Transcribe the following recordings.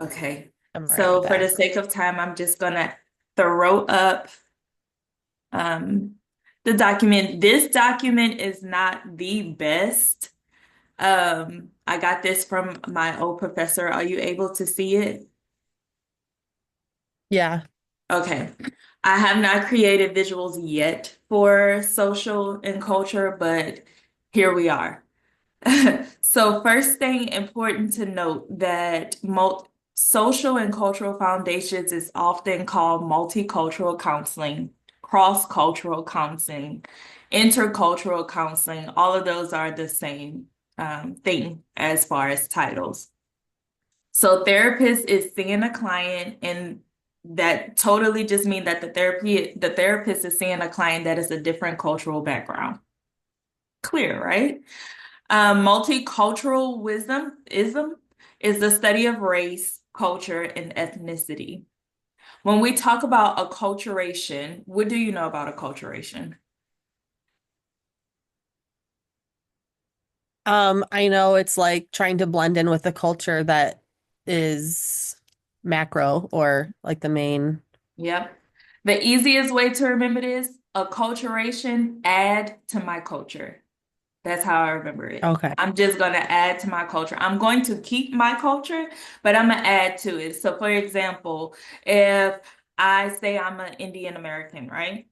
Okay. I'm writing So for the down. sake of time, I'm just gonna throw up um the document. This document is not the best. I got this from my old professor. Are you able to see it? Yeah. Okay. I have not created visuals yet for social and culture, but here we are. So first thing important to note that social and cultural foundations is often called multicultural counseling, cross-cultural counseling, intercultural counseling. All of those are the same thing as far as titles. So therapist is seeing a client, and that totally just means that the therapist is seeing a client that is a different cultural background. Clear, right? Multicultural wisdom ism is the study of race, culture, and ethnicity. When we talk about acculturation, what do you know about acculturation? I know it's like trying to blend in with the culture that is macro or like the main. Yep. The easiest way to remember this, acculturation, add to my culture. That's how I remember it. Okay. I'm just going to add to my culture. I'm going to keep my culture, but I'm going to add to it. So, for example, if I say I'm an Indian American, right?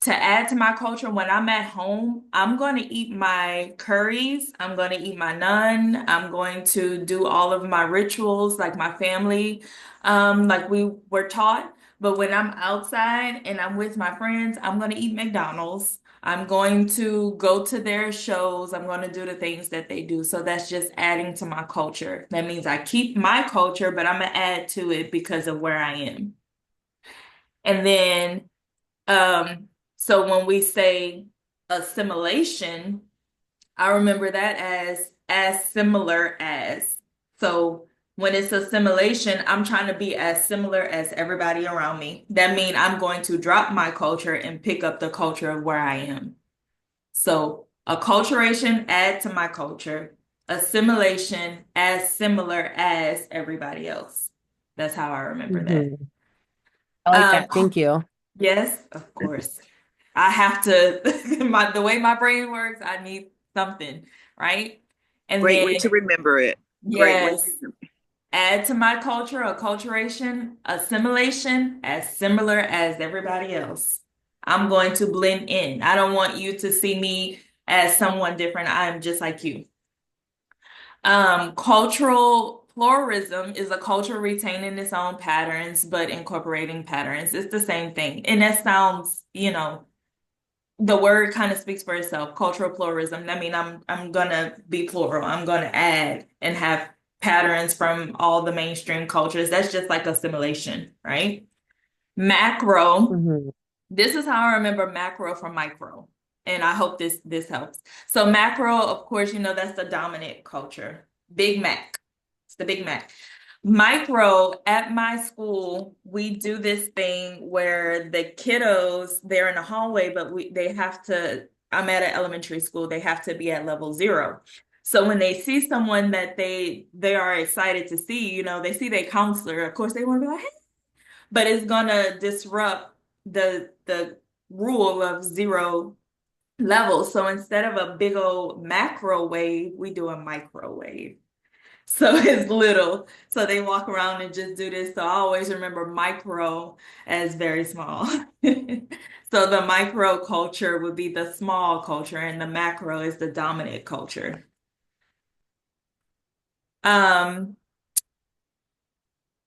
To add to my culture, when I'm at home, I'm going to eat my curries. I'm going to eat my naan. I'm going to do all of my rituals like my family, like we were taught. But when I'm outside and I'm with my friends, I'm going to eat McDonald's. I'm going to go to their shows. I'm going to do the things that they do. So that's just adding to my culture. That means I keep my culture, but I'm going to add to it because of where I am. And then so when we say assimilation, I remember that as similar as. So when it's assimilation, I'm trying to be as similar as everybody around me. That means I'm going to drop my culture and pick up the culture of where I am. So acculturation, add to my culture. Assimilation, as similar as everybody else. That's how I remember that. Hmm. I like Um, that. Thank you. yes, of course. I have to the way my brain works, I need something, right? And Great then way to remember it. Great way to yes, remember. add to my culture, acculturation, assimilation, as similar as everybody else. I'm going to blend in. I don't want you to see me as someone different. I'm just like you. Cultural pluralism is a culture retaining its own patterns but incorporating patterns. It's the same thing. And that sounds, the word kind of speaks for itself. Cultural pluralism. I mean, I'm gonna be plural. I'm gonna add and have patterns from all the mainstream cultures. That's just like assimilation, right? Macro. Hmm. This is how I remember macro from micro, and I hope this helps. So macro, of course, that's the dominant culture. Big Mac. It's the Big Mac. Micro, at my school, we do this thing where the kiddos, they're in the hallway, but they have to, I'm at an elementary school, they have to be at level 0. So when they see someone that they are excited to see, they see their counselor, of course they want to be like, hey, but it's gonna disrupt the rule of 0 levels. So instead of a big old macro wave, we do a microwave. So it's little. So they walk around and just do this. So I always remember micro as very small. So the micro culture would be the small culture, and the macro is the dominant culture. Um,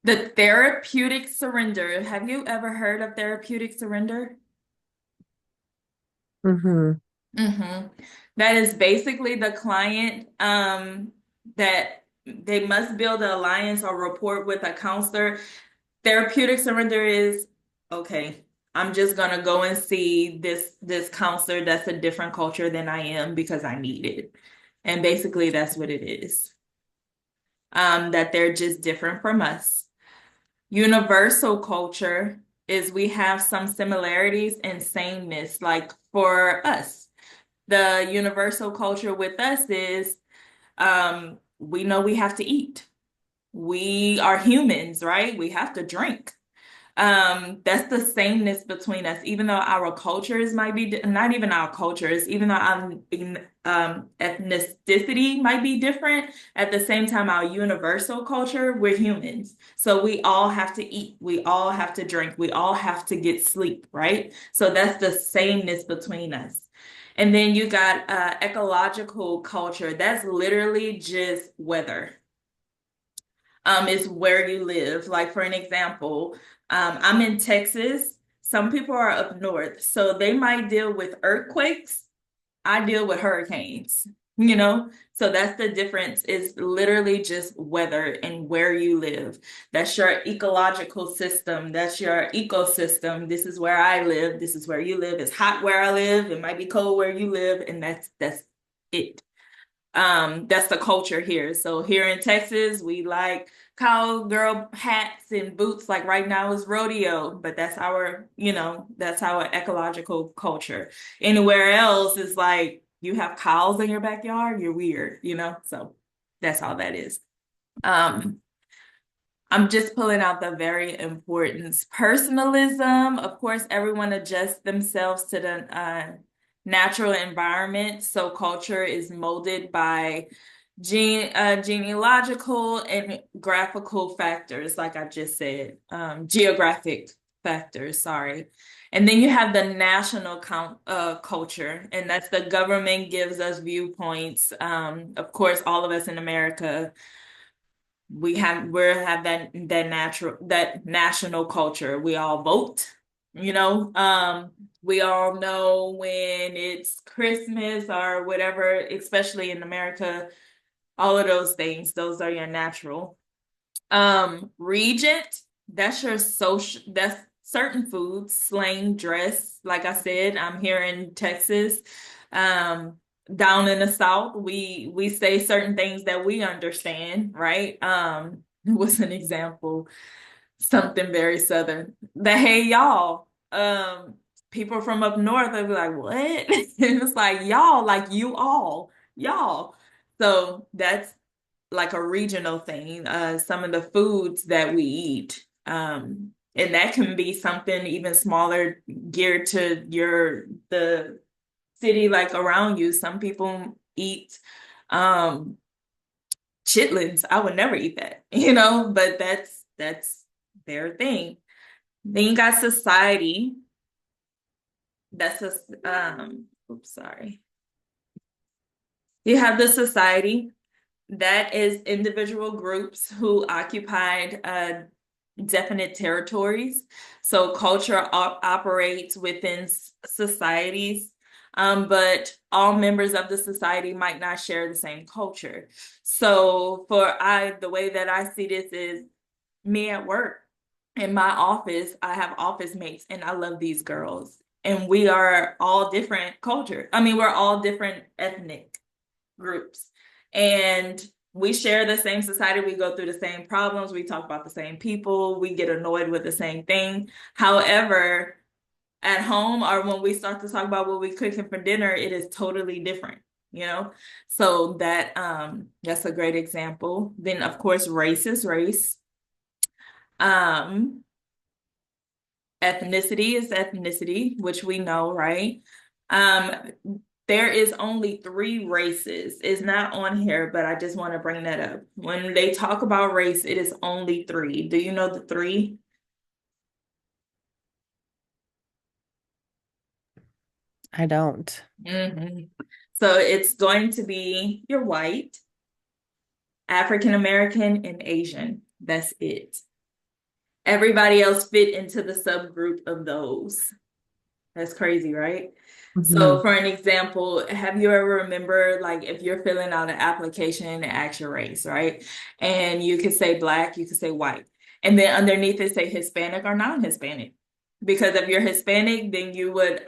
the therapeutic surrender. Have you ever heard of therapeutic surrender? Hmm. Hmm. That is basically the client that they must build an alliance or rapport with a counselor. Therapeutic surrender is okay. I'm just gonna go and see this counselor that's a different culture than I am because I need it. And basically that's what it is. That they're just different from us. Universal culture is we have some similarities and sameness. Like for us, the universal culture with us is we know we have to eat. We are humans, right? We have to drink. That's the sameness between us, even though our cultures might be not even our cultures, even though our ethnicity might be different, at the same time, our universal culture, we're humans. So we all have to eat, we all have to drink, we all have to get sleep, right? So that's the sameness between us. And then you got ecological culture. That's literally just weather. Is where you live. Like for an example, I'm in Texas. Some people are up north, so they might deal with earthquakes. I deal with hurricanes, you know? So that's the difference, is literally just weather and where you live. That's your ecological system. That's your ecosystem. This is where I live. This is where you live. It's hot where I live. It might be cold where you live, and that's it. That's the culture here. So here in Texas, we like cowgirl hats and boots. Like right now is rodeo, but that's our, that's our ecological culture. Anywhere else is like you have cows in your backyard, you're weird, So that's all that is. Um, I'm just pulling out the very importance. Personalism, of course, everyone adjusts themselves to the natural environment. So culture is molded by genealogical and graphical factors, like I just said, geographic factors, sorry. And then you have the national culture, and that's the government gives us viewpoints. Of course, all of us in America we have that national culture. We all vote, you know. We all know when it's Christmas or whatever, especially in America, all of those things, those are your natural. Regent, that's your social, that's certain foods, slang, dress. Like I said, I'm here in Texas. Um, Down in the South, we say certain things that we understand, right? What's an example? Something very Southern. The hey y'all. People from up north, they'll be like, what? And it's like y'all, like you all, y'all. So that's like a regional thing, some of the foods that we eat. And that can be something even smaller geared to the city like around you. Some people eat um chitlins. I would never eat that, but that's their thing. Then you got society. That's a oops, sorry. You have the society. That is individual groups who occupied definite territories. So culture operates within societies, but all members of the society might not share the same culture. So the way that I see this is me at work. In my office, I have office mates, and I love these girls. And we are all different culture. I mean, we're all different ethnic groups. And we share the same society. We go through the same problems. We talk about the same people. We get annoyed with the same thing. However, at home or when we start to talk about what we cooking for dinner, it is totally different, you know? So that's a great example. Then of course, race is race. Um, Ethnicity is ethnicity, which we know, right? Um, there is only three races. It's not on here, but I just want to bring that up. When they talk about race, it is only three. Do you know the three? I don't. Mm-hmm. So it's going to be you're white, African American, and Asian. That's it. Everybody else fit into the subgroup of those. That's crazy, right? So Mhm. for an example, have you ever remember like if you're filling out an application and it asks your race, right? And you could say black, you could say white. And then underneath it say Hispanic or non-Hispanic. Because if you're Hispanic, then you would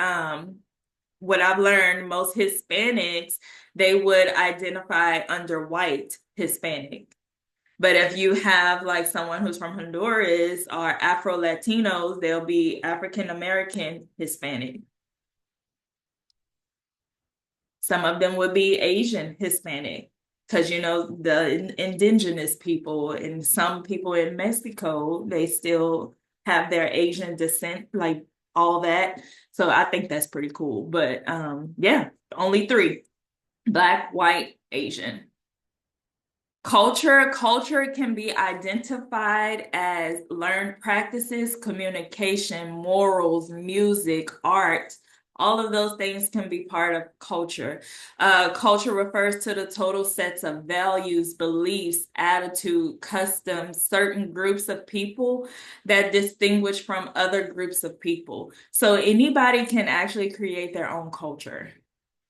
what I've learned, most Hispanics, they would identify under white Hispanic. But if you have like someone who's from Honduras or Afro Latinos, they'll be African American Hispanic. Some of them would be Asian Hispanic. because the indigenous people and some people in Mexico, they still have their Asian descent, like all that. So I think that's pretty cool. But yeah, only three: Black, white, Asian. Culture can be identified as learned practices, communication, morals, music, art. All of those things can be part of culture. Culture refers to the total sets of values, beliefs, attitude, customs, certain groups of people that distinguish from other groups of people. So anybody can actually create their own culture.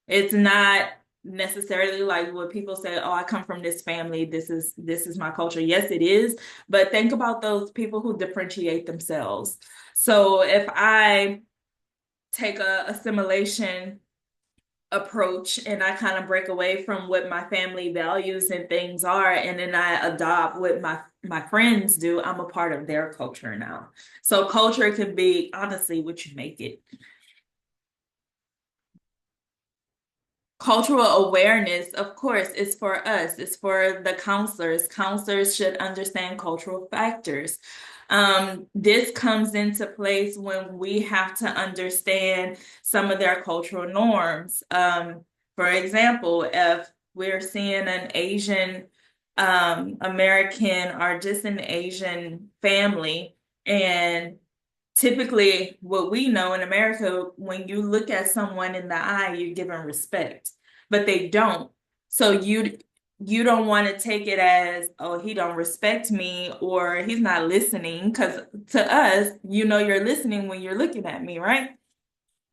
It's not necessarily like what people say, oh, I come from this family, this is my culture. Yes, it is, but think about those people who differentiate themselves. So if I take a assimilation approach and I kind of break away from what my family values and things are, and then I adopt what my friends do, I'm a part of their culture now. So culture can be honestly what you make it. Cultural awareness, of course, is for us. It's for the counselors. Counselors should understand cultural factors. This comes into place when we have to understand some of their cultural norms. For example, if we're seeing an Asian American or just an Asian family, and typically what we know in America, when you look at someone in the eye, you're given respect, but they don't. So you don't want to take it as, oh, he don't respect me or he's not listening. Because to us, you're listening when you're looking at me, right?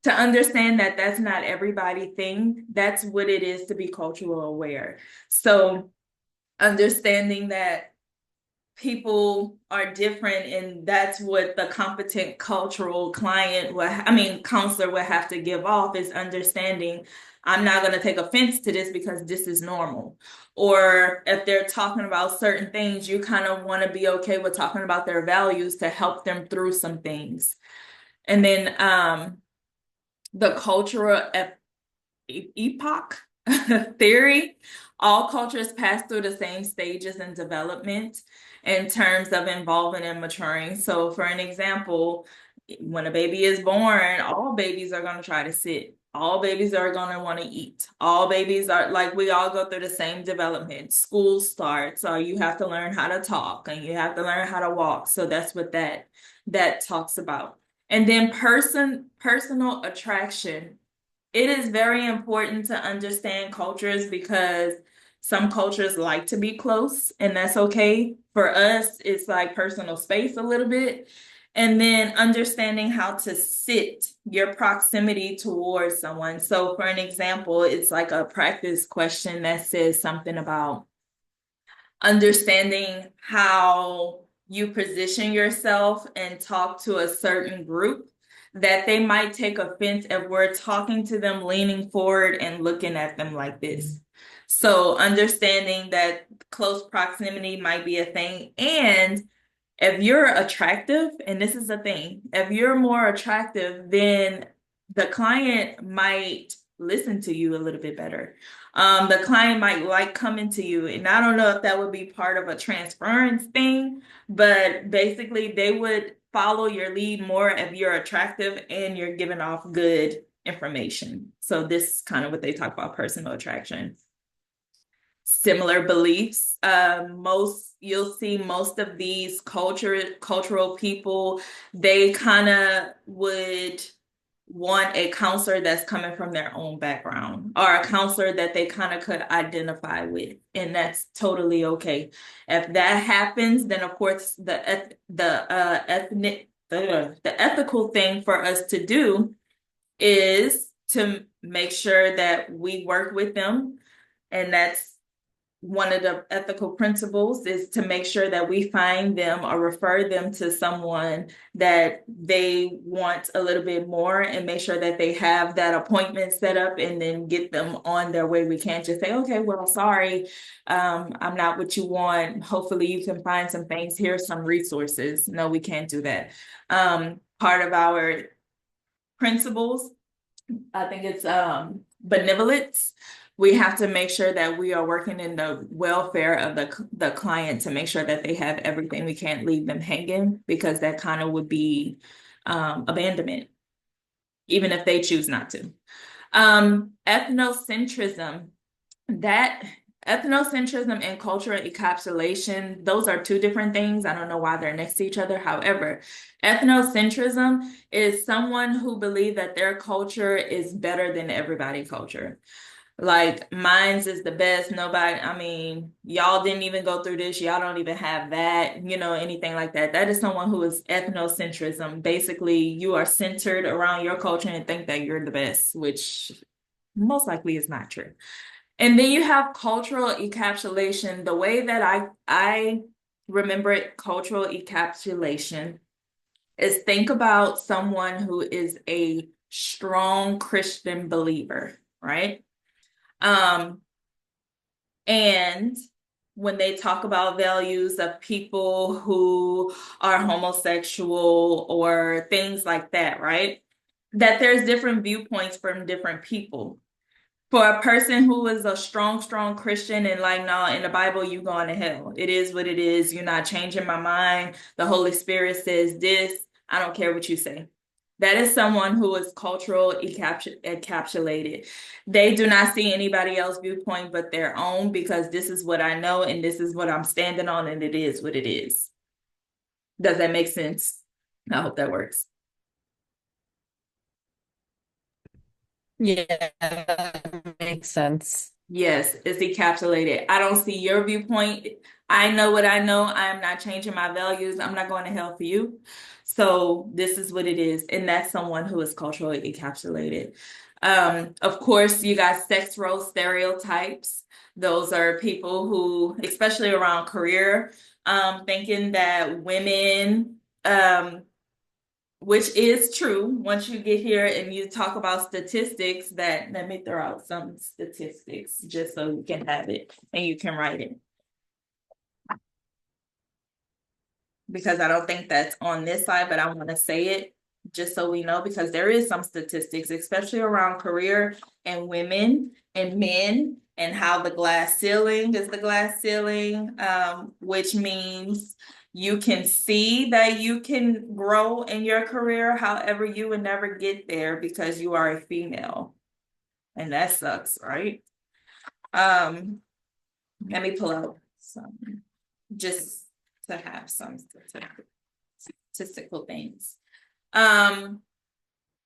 To understand that that's not everybody thing, that's what it is to be cultural aware. So understanding that people are different, and that's what the competent cultural counselor would have to give off, is understanding I'm not going to take offense to this because this is normal. Or if they're talking about certain things, you kind of want to be okay with talking about their values to help them through some things. And then the cultural epoch theory. All cultures pass through the same stages in development in terms of involving and maturing. So, for an example, when a baby is born, all babies are going to try to sit. All babies are going to want to eat. All babies are like, we all go through the same development. School starts, or you have to learn how to talk and you have to learn how to walk. So that's what that talks about. And then personal attraction. It is very important to understand cultures because some cultures like to be close, and that's okay. For us, it's like personal space a little bit. And then understanding how to sit your proximity towards someone. So, for an example, it's like a practice question that says something about understanding how you position yourself and talk to a certain group, that they might take offense if we're talking to them leaning forward and looking at them like this. So understanding that close proximity might be a thing. And if you're attractive, and this is the thing, if you're more attractive, then the client might listen to you a little bit better. The client might like coming to you. And I don't know if that would be part of a transference thing, but basically they would follow your lead more if you're attractive and you're giving off good information. So this is kind of what they talk about personal attraction. Similar beliefs. You'll see most of these cultural people, they kind of would want a counselor that's coming from their own background, or a counselor that they kind of could identify with, and that's totally okay. If that happens, then of course the ethical thing for us to do is to make sure that we work with them, and that's one of the ethical principles, is to make sure that we find them or refer them to someone that they want a little bit more, and make sure that they have that appointment set up and then get them on their way. We can't just say, okay, well, sorry, I'm not what you want. Hopefully you can find some things. Here's some resources. No, we can't do that. Part of our principles, I think it's benevolence. we have to make sure that we are working in the welfare of the client to make sure that they have everything. We can't leave them hanging because that kind of would be abandonment, even if they choose not to. Ethnocentrism, that ethnocentrism and cultural encapsulation, those are two different things. I don't know why they're next to each other. However, ethnocentrism is someone who believes that their culture is better than everybody's culture. Like mine's is the best. Nobody, I mean, y'all didn't even go through this. Y'all don't even have that, anything like that. That is someone who is ethnocentrism. Basically, you are centered around your culture and think that you're the best, which most likely is not true. And then you have cultural encapsulation. The way that I remember it, cultural encapsulation is think about someone who is a strong Christian believer, right? And when they talk about values of people who are homosexual or things like that, right? That there's different viewpoints from different people. For a person who is a strong Christian and like, no, in the Bible, you going to hell. It is what it is. You're not changing my mind. The Holy Spirit says this. I don't care what you say. That is someone who is cultural encapsulated. They do not see anybody else's viewpoint but their own because this is what I know and this is what I'm standing on and it is what it is. Does that make sense? I hope that works. Yeah, that makes sense. Yes, it's encapsulated. I don't see your viewpoint. I know what I know. I am not changing my values. I'm not going to hell for you. So this is what it is. And that's someone who is culturally encapsulated. Of course, you got sex role stereotypes. Those are people who, especially around career, thinking that women, which is true once you get here and you talk about statistics, that let me throw out some statistics just so you can have it and you can write it. Because I don't think that's on this side, but I want to say it just so we know, because there is some statistics, especially around career and women and men and how the glass ceiling is the glass ceiling, which means you can see that you can grow in your career. However, you would never get there because you are a female. And that sucks, right? Let me pull out some just to have some statistical things.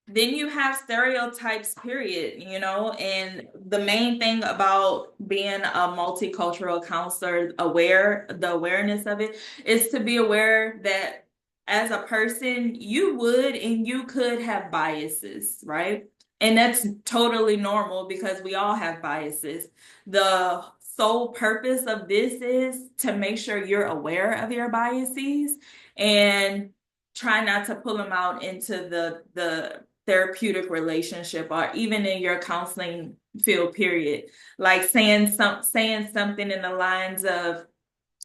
Then you have stereotypes, period, and the main thing about being a multicultural counselor, the awareness of it is to be aware that as a person, you would and you could have biases, right? And that's totally normal because we all have biases. The sole purpose of this is to make sure you're aware of your biases and try not to pull them out into the therapeutic relationship or even in your counseling field, period. Like saying something in the lines of,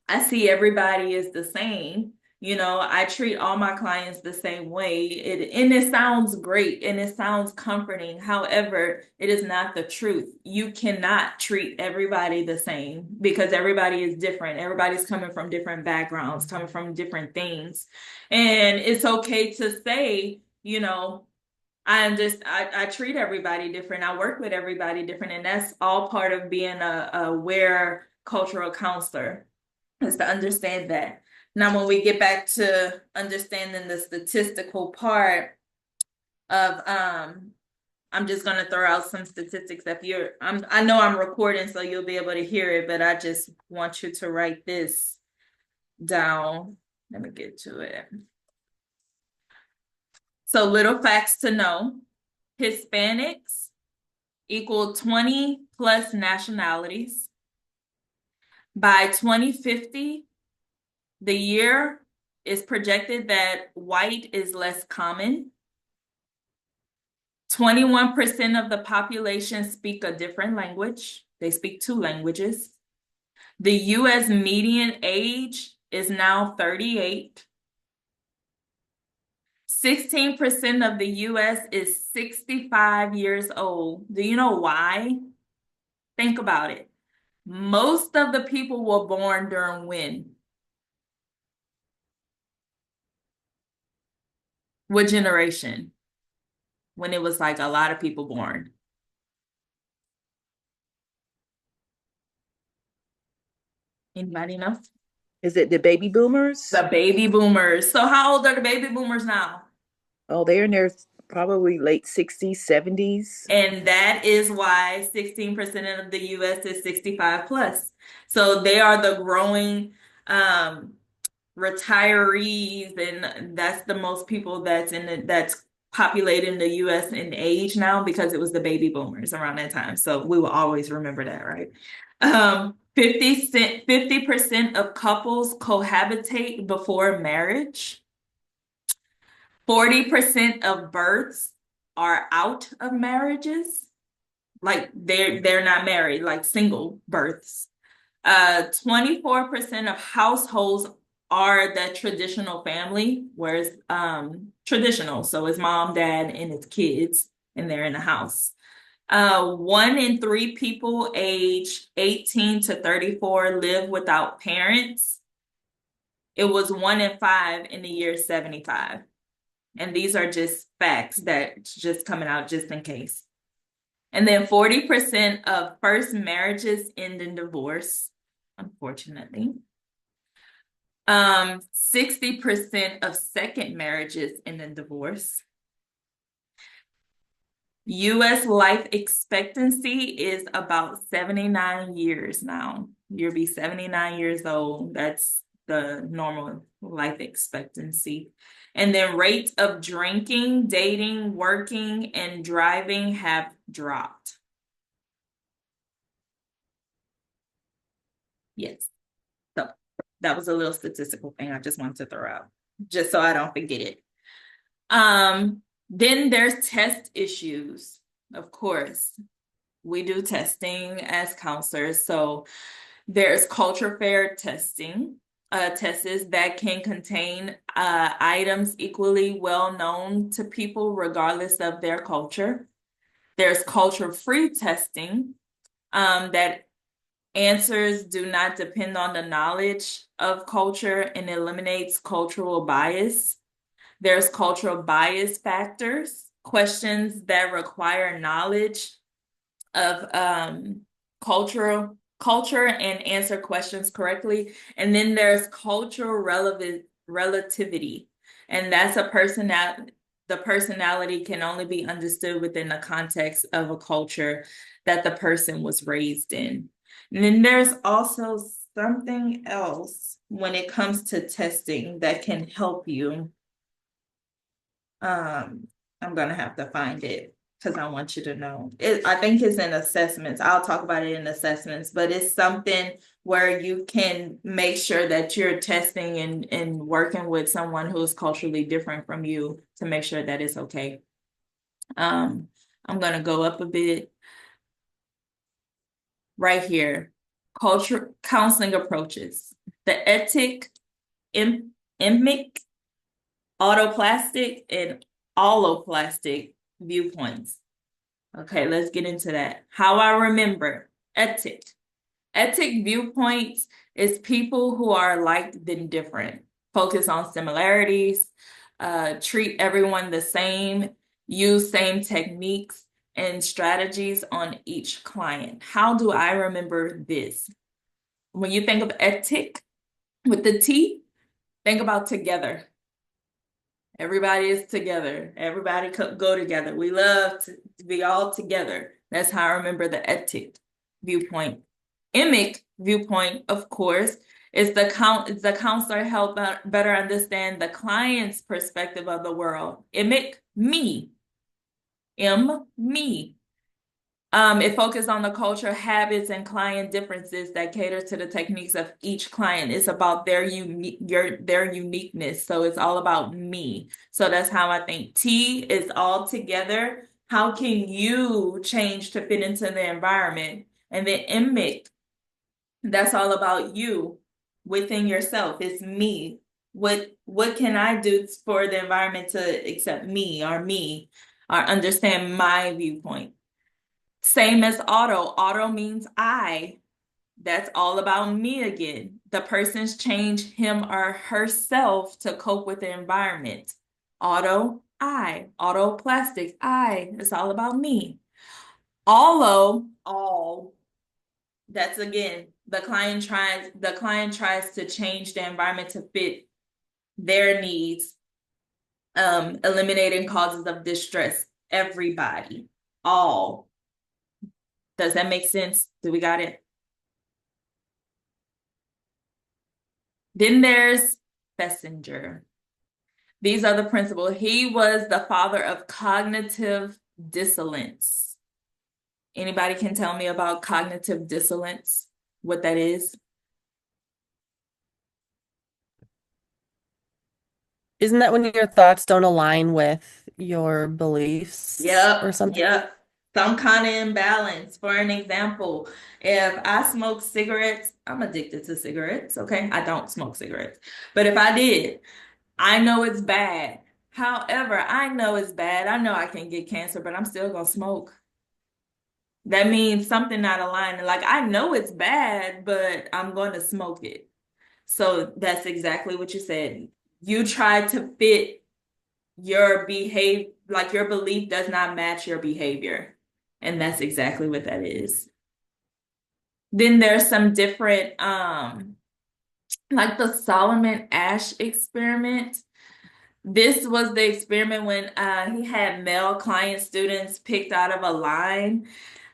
I see everybody is the same. I treat all my clients the same way. And it sounds great and it sounds comforting. However, it is not the truth. You cannot treat everybody the same because everybody is different. Everybody's coming from different backgrounds, coming from different things. And it's okay to say, I treat everybody different. I work with everybody different. And that's all part of being a aware cultural counselor, is to understand that. Now, when we get back to understanding the statistical part of, I'm just gonna throw out some statistics. I know I'm recording, so you'll be able to hear it, but I just want you to write this down. Let me get to it. So, little facts to know: Hispanics equal 20 plus nationalities. By 2050, the year is projected that white is less common. 21% of the population speak a different language. They speak two languages. The US median age is now 38. 16% of the US is 65 years old. Do you know why think about it. Most of the people were born during when? What generation? When it was like a lot of people born. Anybody know? Is it the baby boomers? The baby boomers. So how old are the baby boomers now? Oh, they're in their probably late 60s, 70s. And that is why 16% of the US is 65 plus. So they are the growing retirees, and that's the most people that's populating the US in age now because it was the baby boomers around that time. So we will always remember that, right? 50% of couples cohabitate before marriage. 40% of births are out of marriages. Like they're not married, like single births. 24% of households are the traditional family, whereas traditional, so it's mom, dad, and it's kids, and they're in the house. 1 in 3 people age 18 to 34 live without parents. It was 1 in 5 in the year 75. And these are just facts that's just coming out just in case. And then 40% of first marriages end in divorce, unfortunately. 60% of second marriages end in divorce. US life expectancy is about 79 years now. You'll be 79 years old. That's the normal life expectancy. And then rates of drinking, dating, working, and driving have dropped. Yes. So that was a little statistical thing I just wanted to throw out, just so I don't forget it. Then there's test issues. Of course, we do testing as counselors. So there's culture fair testing, tests that can contain items equally well known to people regardless of their culture. There's culture free testing that answers do not depend on the knowledge of culture and eliminates cultural bias. There's cultural bias factors, questions that require knowledge of culture and answer questions correctly. And then there's cultural relativity. And that's a person that the personality can only be understood within the context of a culture that the person was raised in. And then there's also something else when it comes to testing that can help you. I'm gonna have to find it because I want you to know. I think it's in assessments. I'll talk about it in assessments, but it's something where you can make sure that you're testing and working with someone who's culturally different from you to make sure that it's okay. I'm gonna go up a bit right here. Culture counseling approaches. The etic, emic, autoplastic, and alloplastic viewpoints. Okay, let's get into that. How I remember etic. Etic viewpoints is people who are alike than different. Focus on similarities, treat everyone the same, use same techniques and strategies on each client. How do I remember this? When you think of etic with the T, think about together. Everybody is together. Everybody go together. We love to be all together. That's how I remember the etic viewpoint. Emic viewpoint, of course, is the counselor help better understand the client's perspective of the world. Emic, me. Me. It focuses on the culture, habits, and client differences that cater to the techniques of each client. It's about their uniqueness. So it's all about me. So that's how I think. T is all together. How can you change to fit into the environment? And then emic, that's all about you within yourself. It's me. What can I do for the environment to accept me or understand my viewpoint? Same as auto. Auto means I. That's all about me again. The person's changed him or herself to cope with the environment. Auto, I. Auto plastics, I. It's all about me. All. That's again, the client tries to change the environment to fit their needs, eliminating causes of distress. Everybody. All. Does that make sense? Do we got it? Then there's Fessinger. These are the principles. He was the father of cognitive dissonance. Anybody can tell me about cognitive dissonance, what that is? Isn't that when your thoughts don't align with your beliefs or something? Yep. Some kind of imbalance. For an example, if I smoke cigarettes, I'm addicted to cigarettes, okay? I don't smoke cigarettes. But if I did, I know it's bad. However, I know it's bad. I know I can get cancer, but I'm still gonna smoke. That means something not aligned. Like I know it's bad, but I'm going to smoke it. So that's exactly what you said. You try to fit your behavior, like your belief does not match your behavior. And that's exactly what that is. Then there's some different like the Solomon Ash experiment. This was the experiment when he had male client students picked out of a line.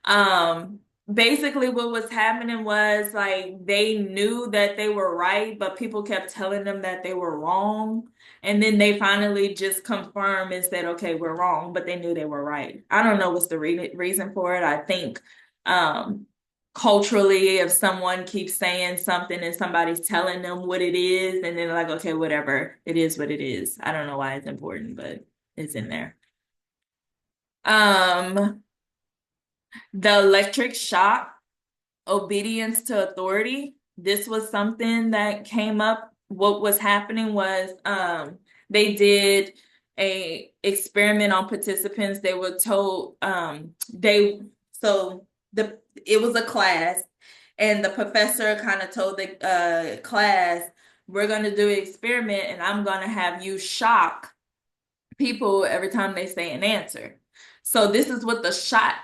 Um, Basically what was happening was like they knew that they were right, but people kept telling them that they were wrong. And then they finally just confirmed and said, okay, we're wrong, but they knew they were right. I don't know what's the reason for it. I think um, culturally, if someone keeps saying something and somebody's telling them what it is, and then they're like, okay, whatever, it is what it is. I don't know why it's important, but it's in there. Um, the electric shock, obedience to authority. This was something that came up. What was happening was they did a experiment on participants. They were told they so the it was a class and the professor kind of told the class, we're going to do an experiment and I'm going to have you shock people every time they say an answer. So this is what the shot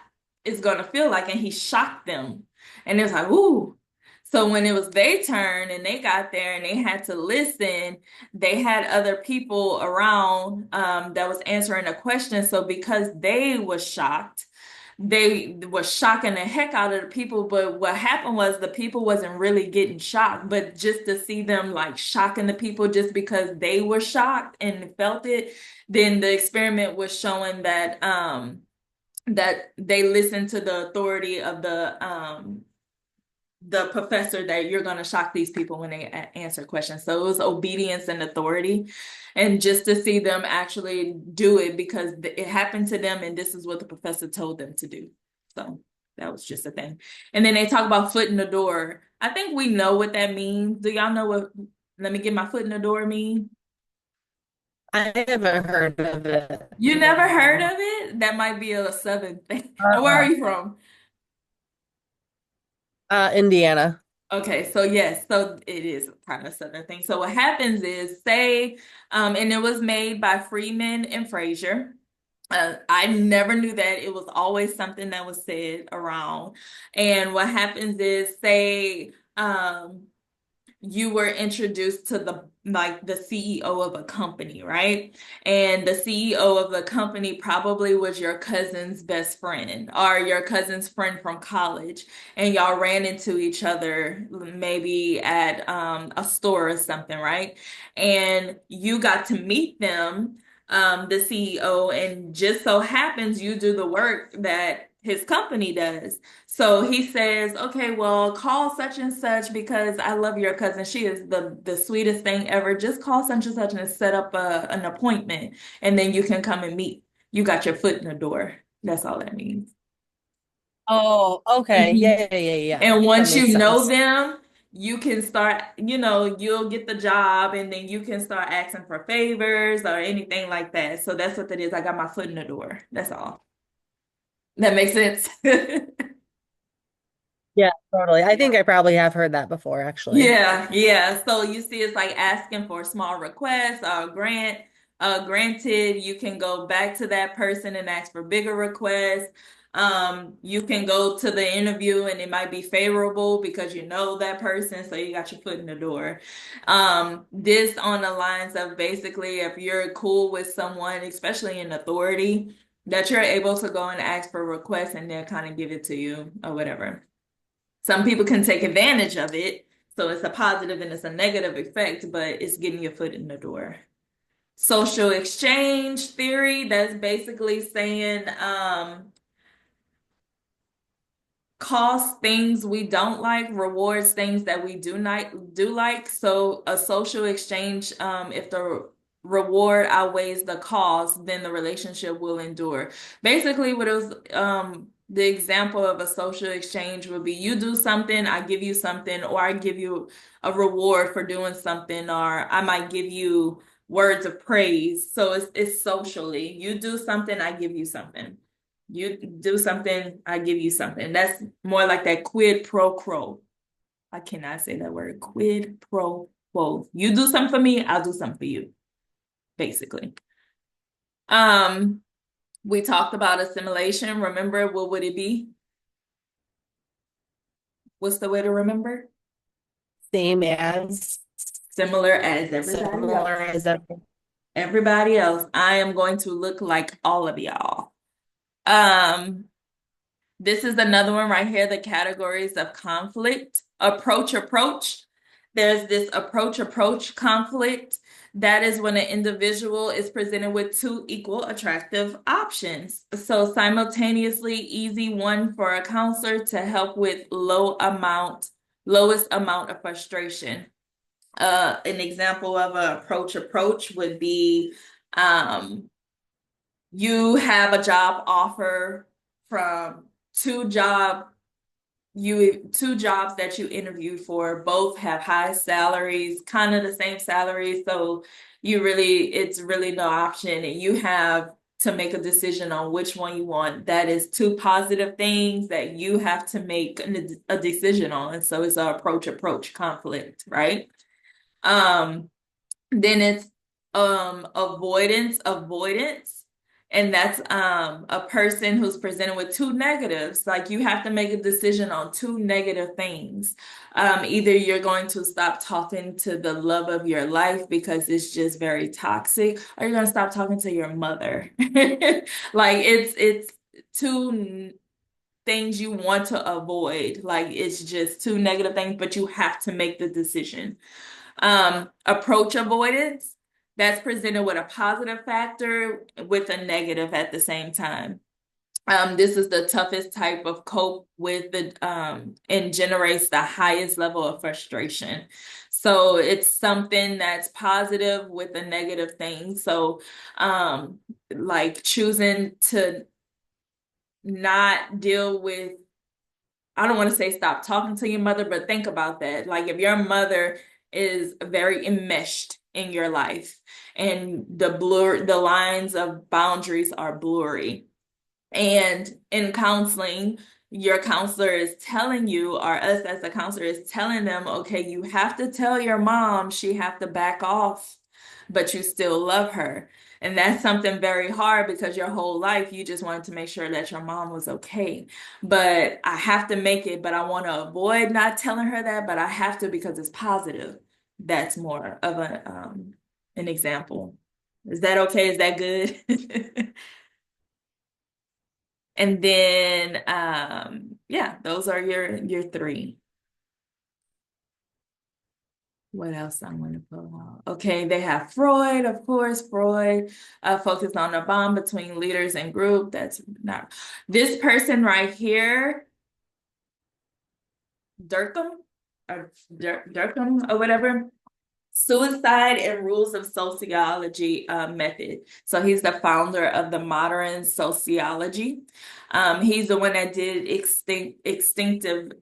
is going to feel like. And he shocked them. And it was like, ooh. So when it was their turn and they got there and they had to listen, they had other people around that was answering a question. So because they were shocked, they were shocking the heck out of the people. But what happened was the people wasn't really getting shocked, but just to see them like shocking the people just because they were shocked and felt it, then the experiment was showing that that they listened to the authority of the professor that you're going to shock these people when they answer questions. So it was obedience and authority. And just to see them actually do it because it happened to them and this is what the professor told them to do. So that was just a thing. And then they talk about foot in the door. I think we know what that means. Do y'all know what let me get my foot in the door mean? I haven't heard of it. You never heard No. of it? That might be a Southern thing. Where are Uh-uh. you from? Indiana. Okay, so yes, so it is kind of Southern thing. So what happens is, say, and it was made by Freeman and Fraser. I never knew that. It was always something that was said around. And what happens is, say, you were introduced to the CEO of a company, right? And the CEO of the company probably was your cousin's best friend or your cousin's friend from college, and y'all ran into each other maybe at a store or something, right? And you got to meet them, the CEO, and just so happens you do the work that his company does. So he says, okay, well, call such and such because I love your cousin. She is the sweetest thing ever. Just call such and such and set up an appointment, and then you can come and meet. You got your foot in the door. That's all that means. Oh, okay. Mhm. Yeah, yeah, yeah, yeah. And That once makes you know sense. them, you can start, you'll get the job and then you can start asking for favors or anything like that. So that's what it is. I got my foot in the door. That's all. That makes sense. Yeah, totally. I Yeah. think I probably have heard that before, actually. Yeah, yeah. So you see, it's like asking for a small request or a grant. Granted, you can go back to that person and ask for bigger requests. You can go to the interview and it might be favorable because you know that person, so you got your foot in the door. This on the lines of basically if you're cool with someone, especially in authority, that you're able to go and ask for requests and they'll kind of give it to you or whatever. Some people can take advantage of it. So it's a positive and it's a negative effect, but it's getting your foot in the door. Social exchange theory, that's basically saying cost things we don't like, rewards things that we do like. So a social exchange, if the reward outweighs the cost, then the relationship will endure. Basically, what it was, the example of a social exchange would be you do something, I give you something, or I give you a reward for doing something, or I might give you words of praise. So it's socially. You do something, I give you something. You do something, I give you something. That's more like that quid pro quo. I cannot say that word. Quid pro quo. You do something for me, I'll do something for you, basically. Um, we talked about assimilation. Remember, what would it be? What's the way to remember? Same as, Similar as everybody similar else. as that. Everybody else. I am going to look like all of y'all. Um, This is another one right here, the categories of conflict. Approach. There's this approach conflict. That is when an individual is presented with two equal attractive options. So simultaneously easy one for a counselor to help with lowest amount of frustration. An example of an approach would be um, you have a job offer from two job two jobs that you interviewed for. Both have high salaries, kind of the same salary, so it's really no option and you have to make a decision on which one you want. That is two positive things that you have to make a decision on, so it's an approach conflict, right? um then it's avoidance. And that's a person who's presented with two negatives. Like you have to make a decision on two negative things. Either you're going to stop talking to the love of your life because it's just very toxic, or you're going to stop talking to your mother. Like it's two things you want to avoid. Like it's just two negative things, but you have to make the decision. Approach avoidance, that's presented with a positive factor with a negative at the same time. This is the toughest type of cope with and generates the highest level of frustration. So it's something that's positive with a negative thing. So, like choosing to not deal with, I don't want to say stop talking to your mother, but think about that. Like if your mother is very enmeshed in your life and the lines of boundaries are blurry. And in counseling, your counselor is telling you, or us as a counselor is telling them, okay, you have to tell your mom she have to back off, but you still love her. And that's something very hard because your whole life you just wanted to make sure that your mom was okay. But I have to make it, but I want to avoid not telling her that, but I have to because it's positive. That's more of an example. Is that okay? Is that good? And then yeah, those are your three. What else I'm going to pull out? Okay, they have Freud, of course. Freud focused on the bond between leaders and group. That's not this person right here, Durkheim or Durkheim or whatever. Suicide and Rules of Sociology method. So he's the founder of the modern sociology. He's the one that did extinctive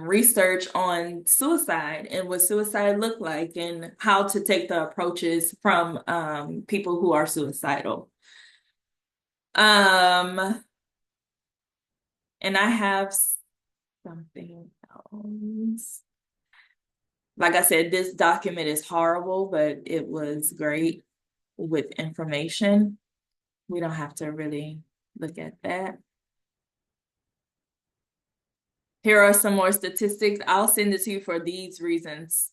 research on suicide and what suicide looked like and how to take the approaches from people who are suicidal. Um, And I have something else. Like I said, this document is horrible, but it was great with information. We don't have to really look at that. Here are some more statistics. I'll send it to you for these reasons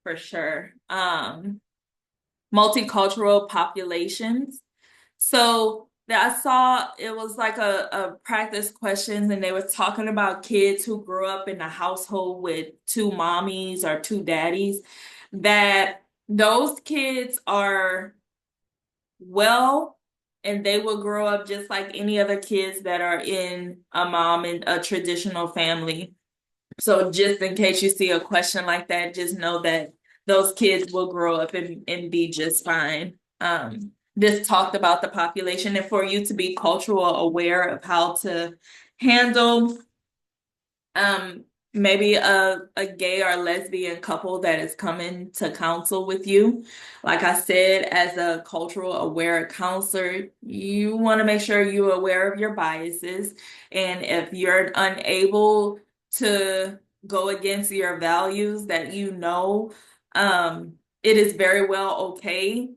for sure. Multicultural populations. So that I saw it was like a practice questions, and they were talking about kids who grew up in a household with two mommies or two daddies, that those kids are well, and they will grow up just like any other kids that are in a mom and a traditional family. So just in case you see a question like that, just know that those kids will grow up and be just fine. This talked about the population and for you to be cultural aware of how to handle um maybe a gay or lesbian couple that is coming to counsel with you. Like I said, as a cultural aware counselor, you want to make sure you're aware of your biases. And if you're unable to go against your values that you know, it is very well okay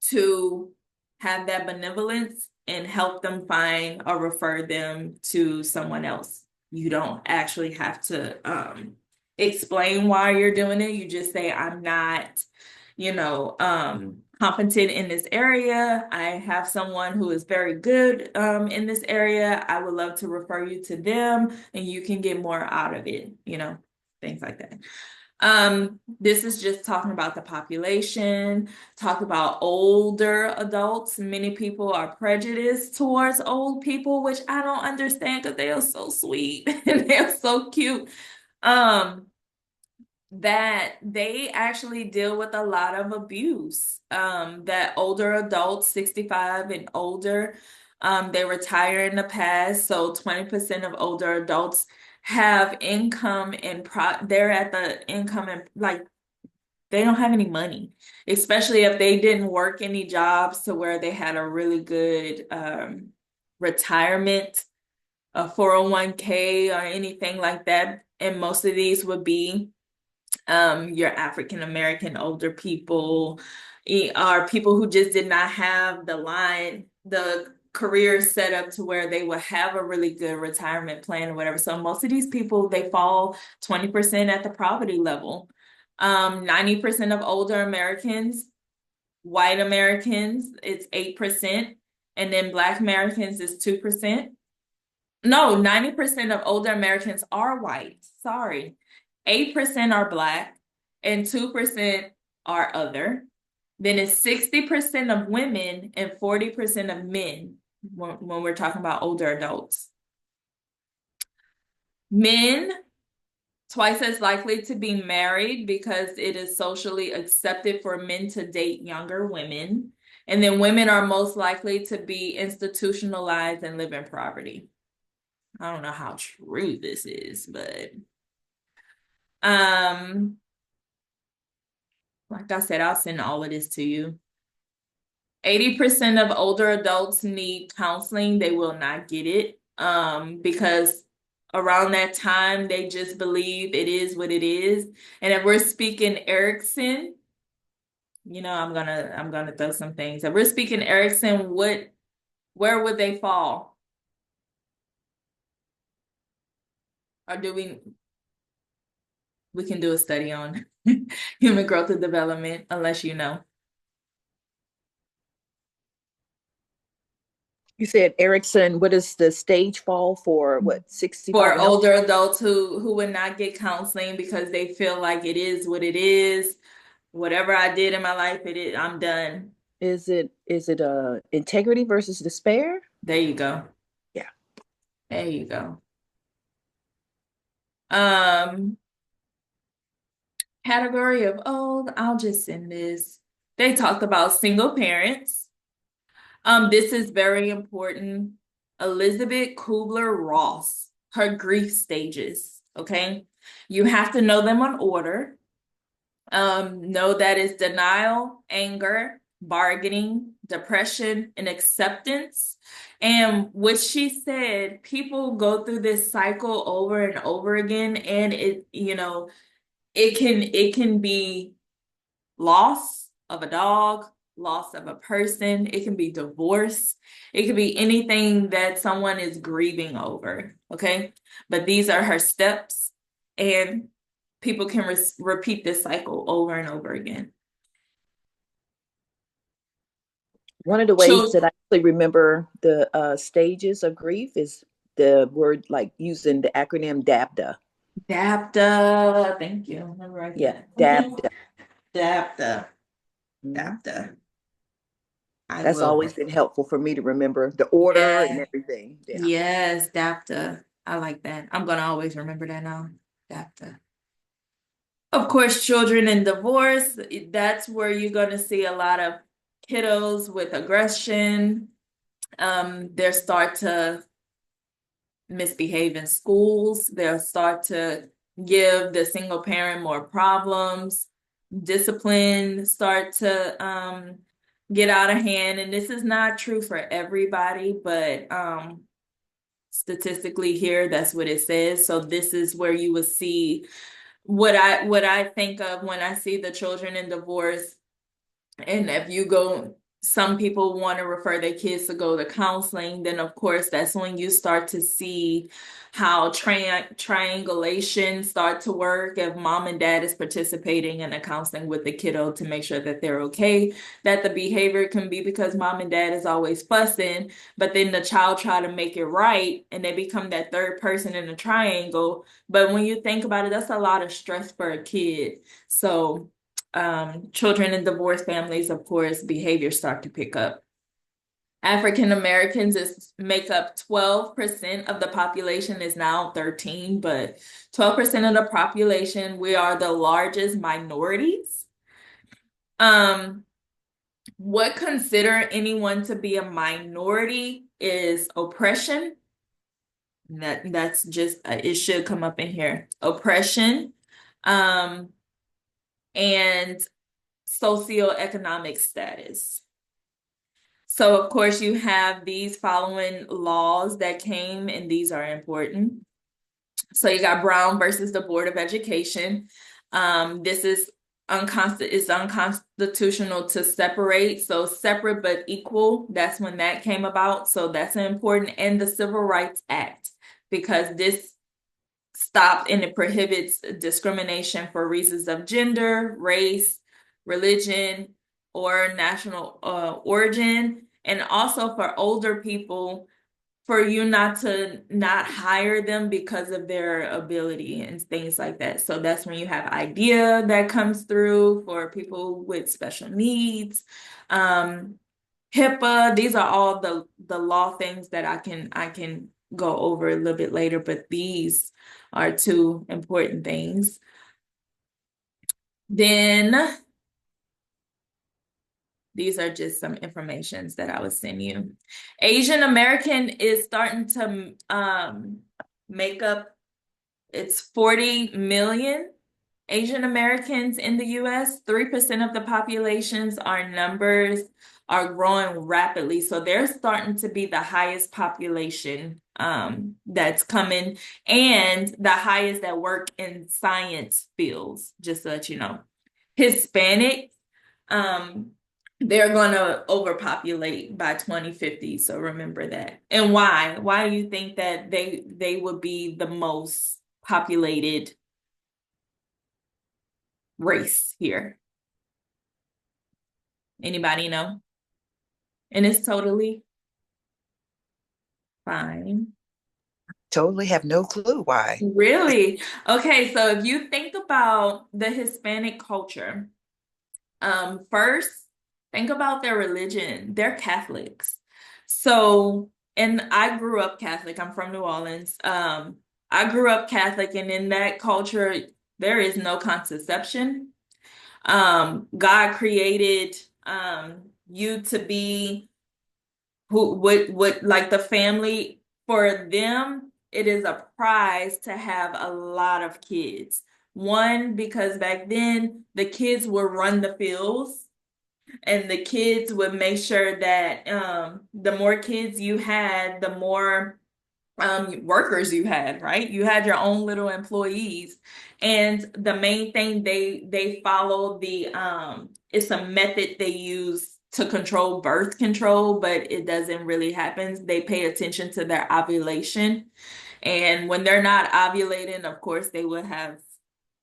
to have that benevolence and help them find or refer them to someone else. You don't actually have to explain why you're doing it. You just say, I'm not, competent in this area. I have someone who is very good in this area. I would love to refer you to them and you can get more out of it, things like that. This is just talking about the population, talk about older adults. Many people are prejudiced towards old people, which I don't understand because they are so sweet and they're so cute. That they actually deal with a lot of abuse. That older adults, 65 and older, they retire in the past. So 20% of older adults have income and they're at the income and like they don't have any money, especially if they didn't work any jobs to where they had a really good retirement, a 401k or anything like that. And most of these would be your African American older people, are people who just did not have the career set up to where they would have a really good retirement plan or whatever. So most of these people, they fall 20% at the poverty level. 90% of older Americans, white Americans, it's 8%, and then Black Americans is 2%. No, 90% of older Americans are white. Sorry. 8% are Black and 2% are other. Then it's 60% of women and 40% of men when we're talking about older adults. Men, twice as likely to be married because it is socially accepted for men to date younger women. And then women are most likely to be institutionalized and live in poverty. I don't know how true this is, but like I said, I'll send all of this to you. 80% of older adults need counseling. They will not get it because around that time they just believe it is what it is. And if we're speaking Erickson, I'm gonna throw some things. If we're speaking Erickson, where would they fall? Or we can do a study on human growth and development, unless you know. You said Erickson, what is the stage fall for what, 65 For and up? older adults who would not get counseling because they feel like it is what it is. Whatever I did in my life, I'm done. Is it integrity versus despair? There you go. Yeah. There you go. Um, Category of old, I'll just send this. They talked about single parents. This is very important. Elizabeth Kubler-Ross, her grief stages, okay? You have to know them on order. Know that it's denial, anger, bargaining, depression, and acceptance. And what she said, people go through this cycle over and over again, and it can be loss of a dog, loss of a person, it can be divorce, it can be anything that someone is grieving over, okay? But these are her steps, and people can repeat this cycle over and over again. One of the ways So, that I actually remember the stages of grief is the word, like using the acronym DAPDA. DAPTA, thank you. I'm gonna write Yeah, that. DAPDA. DAPTA, Mhm. DAPTA. I That's will. always been helpful for me to remember the order and Yeah. everything. Yeah. Yes, DAPTA. I like that. I'm gonna always remember that now. DAPTA. Of course, children in divorce, that's where you're gonna see a lot of kiddos with aggression. They start to misbehave in schools. They'll start to give the single parent more problems. Discipline start to get out of hand. And this is not true for everybody, but statistically here, that's what it says. So this is where you would see what I think of when I see the children in divorce. And if you go, some people want to refer their kids to go to counseling, then of course that's when you start to see how triangulation start to work. If mom and dad is participating in a counseling with the kiddo to make sure that they're okay, that the behavior can be because mom and dad is always fussing, but then the child try to make it right and they become that third person in the triangle. But when you think about it, that's a lot of stress for a kid. So children in divorced families, of course, behaviors start to pick up. African Americans make up 12% of the population, is now 13, but 12% of the population, we are the largest minorities. Um, what consider anyone to be a minority is oppression. That's just it should come up in here. Oppression, um, and socioeconomic status. So, of course, you have these following laws that came, and these are important. So, you got Brown versus the Board of Education. This is it's unconstitutional to separate. So, separate but equal, that's when that came about. So, that's important. And the Civil Rights Act, because this stopped and it prohibits discrimination for reasons of gender, race, religion, or national origin. And also for older people, for you not hire them because of their ability and things like that. So that's when you have IDEA that comes through for people with special needs. HIPAA, these are all the law things that I can go over a little bit later, but these are two important things. Then these are just some informations that I would send you. Asian American is starting to make up, it's 40 million Asian Americans in the US. 3% of the populations are numbers are growing rapidly. So they're starting to be the highest population that's coming, and the highest that work in science fields, just to let you know. Hispanic, um, they're going to overpopulate by 2050. So remember that. And why? Why do you think that they would be the most populated race here? Anybody know? And it's totally fine. Totally have no clue why. Really? Okay, so if you think about the Hispanic culture, first, think about their religion. They're Catholics. So, and I grew up Catholic. I'm from New Orleans. I grew up Catholic, and in that culture, there is no contraception. God created you to be who would like the family. For them, it is a prize to have a lot of kids. One, because back then the kids would run the fields, And the kids would make sure that the more kids you had, the more workers you had, right? You had your own little employees. And the main thing they follow the it's a method they use to control birth control, but it doesn't really happen. They pay attention to their ovulation. And when they're not ovulating, of course, they would have,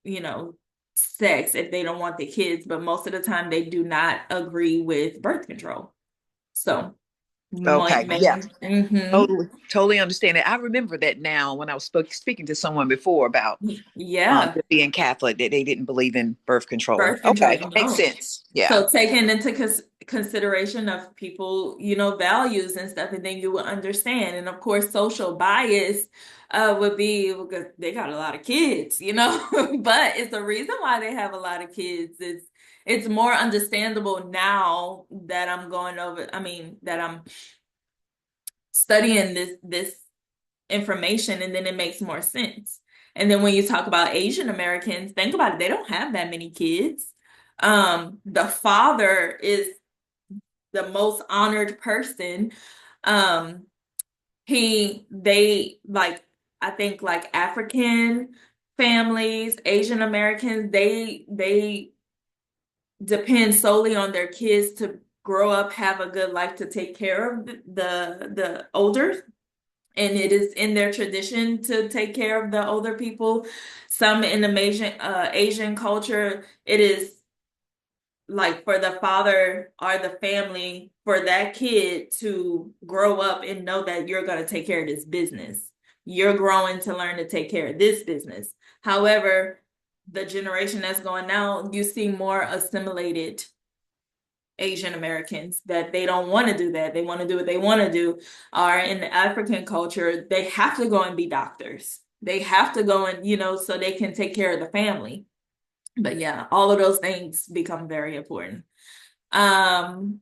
you know, sex if they don't want the kids, but most of the time they do not agree with birth control. So, Okay. Yeah. Totally understand it. I remember that now when I was speaking to someone before about yeah, being Catholic, that they didn't believe in birth control. birth Okay. control, Makes no. sense. Yeah. So taking into consideration of people, values and stuff, and then you will understand. And of course, social bias would be because they got a lot of kids, but it's the reason why they have a lot of kids. It's more understandable now that I'm going over, I mean, that I'm studying this information, and then it makes more sense. And then when you talk about Asian Americans, think about it, they don't have that many kids. The father is the most honored person. Um, they like, I think like African families, Asian Americans, they depend solely on their kids to grow up, have a good life, to take care of the older, and it is in their tradition to take care of the older people. Some in the Asian culture, it is like for the father or the family, for that kid to grow up and know that you're going to take care of this business. You're growing to learn to take care of this business. However, the generation that's going now, you see more assimilated Asian Americans that they don't want to do that. They want to do what they want to do. Or in the African culture, they have to go and be doctors. They have to go and, so they can take care of the family. But yeah, all of those things become very important. Um,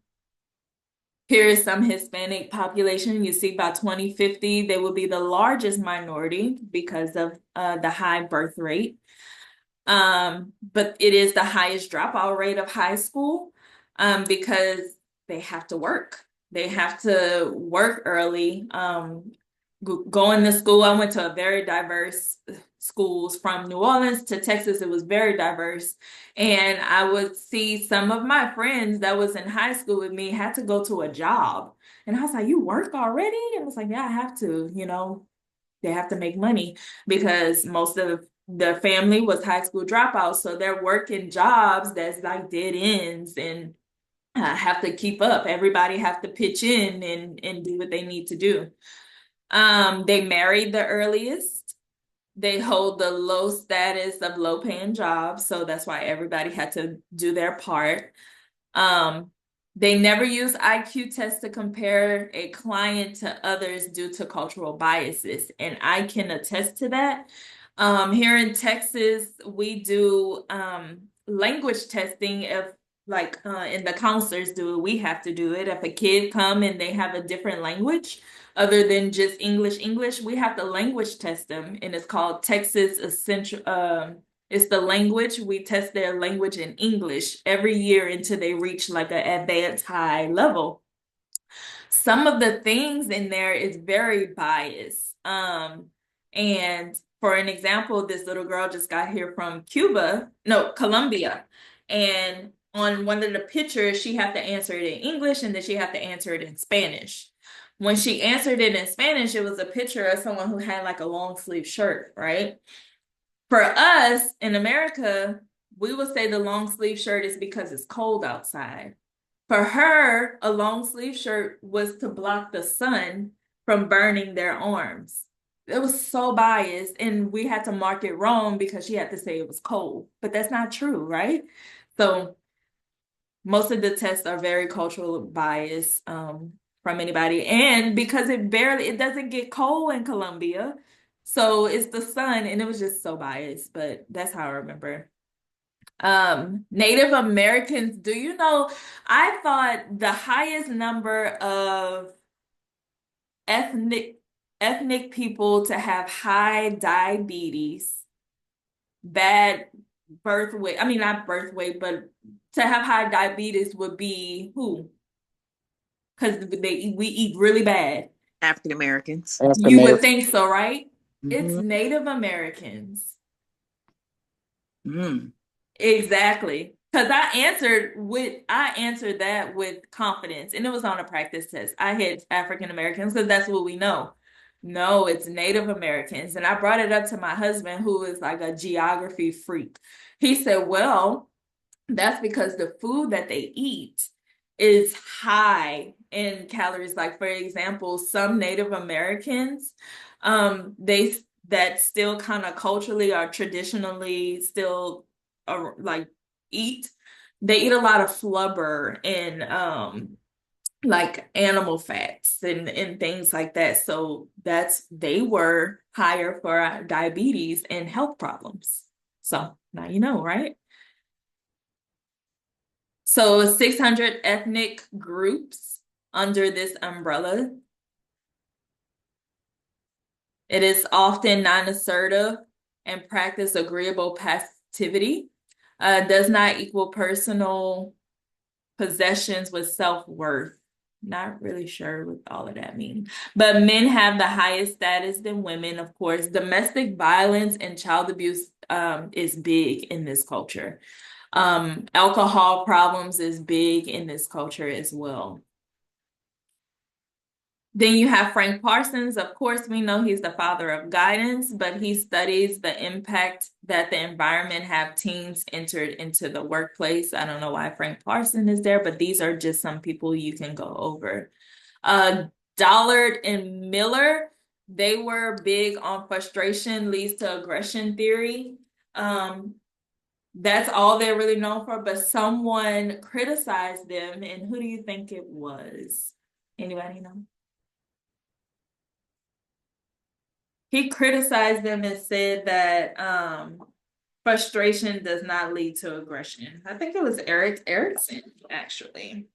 Here is some Hispanic population. You see, by 2050, they will be the largest minority because of the high birth rate. But it is the highest dropout rate of high school because they have to work. They have to work early. Going to school, I went to a very diverse schools from New Orleans to Texas. It was very diverse. And I would see some of my friends that was in high school with me had to go to a job. And I was like, you work already? And I was like, yeah, I have to, they have to make money because most of the family was high school dropouts. So they're working jobs that's like dead ends and have to keep up. Everybody have to pitch in and do what they need to do. They married the earliest. They hold the low status of low paying jobs. So that's why everybody had to do their part. Um, they never use IQ tests to compare a client to others due to cultural biases, and I can attest to that. Here in Texas, we do language testing. If like and the counselors do it, we have to do it. If a kid come and they have a different language other than just English, we have to language test them, and it's called Texas Essential. It's the language. We test their language in English every year until they reach like an advanced high level. Some of the things in there is very biased. And for an example, this little girl just got here from Colombia. And on one of the pictures, she had to answer it in English and then she had to answer it in Spanish. When she answered it in Spanish, it was a picture of someone who had like a long sleeve shirt, right? For us in America, we would say the long sleeve shirt is because it's cold outside. For her, a long sleeve shirt was to block the sun from burning their arms. It was so biased, and we had to mark it wrong because she had to say it was cold, but that's not true, right? So most of the tests are very cultural bias from anybody, and because it doesn't get cold in Colombia, so it's the sun, and it was just so biased. But that's how I remember. Native Americans, do you know, I thought the highest number of ethnic ethnic people to have high diabetes, bad birth weight, I mean not birth weight, but to have high diabetes would be who? Because we eat really bad. African Americans. You would African think so, right? It's Mm-hmm. Native Americans. Mm. Exactly. Because I answered that with confidence, and it was on a practice test. I hit African Americans because that's what we know. No, it's Native Americans. And I brought it up to my husband, who is like a geography freak. He said, well, that's because the food that they eat is high in calories. Like, for example, some Native Americans, they that still kind of culturally or traditionally still like eat, they eat a lot of flubber and like animal fats and things like that. So they were higher for diabetes and health problems. So now you know, right? So 600 ethnic groups under this umbrella. It is often non-assertive and practice agreeable passivity. Does not equal personal possessions with self-worth. Not really sure what all of that means. But men have the highest status than women, of course. Domestic violence and child abuse is big in this culture. Alcohol problems is big in this culture as well. Then you have Frank Parsons. Of course, we know he's the father of guidance, but he studies the impact that the environment have teens entered into the workplace. I don't know why Frank Parsons is there, but these are just some people you can go over. Dollard and Miller, they were big on frustration leads to aggression theory. That's all they're really known for, but someone criticized them, and who do you think it was? Anybody know? He criticized them and said that frustration does not lead to aggression. I think it was Eric Erickson, actually.